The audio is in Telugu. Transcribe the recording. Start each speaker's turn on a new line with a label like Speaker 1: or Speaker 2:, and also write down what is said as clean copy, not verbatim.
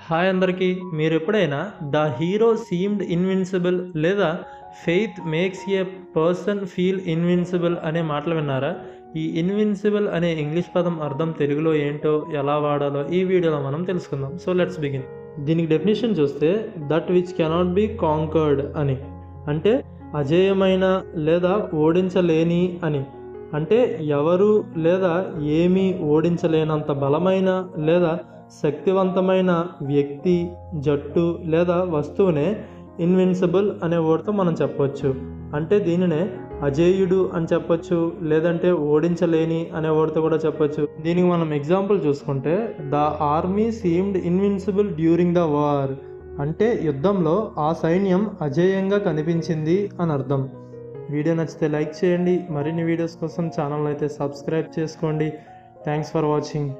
Speaker 1: హాయ్ అందరికీ. మీరు ఎప్పుడైనా ద హీరో సీమ్డ్ ఇన్విన్సిబుల్ లేదా faith makes a person feel invincible అనే మాటలు విన్నారా? ఈ ఇన్విన్సిబుల్ అనే ఇంగ్లీష్ పదం అర్థం తెలుగులో ఏంటో, ఎలా వాడాలో ఈ వీడియోలో మనం తెలుసుకుందాం. So let's begin. దీనికి డెఫినేషన్ చూస్తే that which cannot be conquered అని, అంటే అజేయమైన లేదా ఓడించలేని అని. అంటే ఎవరు లేదా ఏమీ ఓడించలేనంత బలమైన లేదా శక్తివంతమైన వ్యక్తి, జట్టు లేదా వస్తువునే ఇన్విన్సిబుల్ అనే వర్డ్తో మనం చెప్పవచ్చు. అంటే దీనినే అజేయుడు అని చెప్పొచ్చు, లేదంటే ఓడించలేని అనే వర్డ్తో కూడా చెప్పొచ్చు. దీనికి మనం ఎగ్జాంపుల్ చూసుకుంటే the army seemed invincible during the war, అంటే యుద్ధంలో ఆ సైన్యం అజేయంగా కనిపించింది అని అర్థం. వీడియో నచ్చితే లైక్ చేయండి. మరిన్ని వీడియోస్ కోసం ఛానల్ అయితే సబ్స్క్రైబ్ చేసుకోండి. Thanks for watching.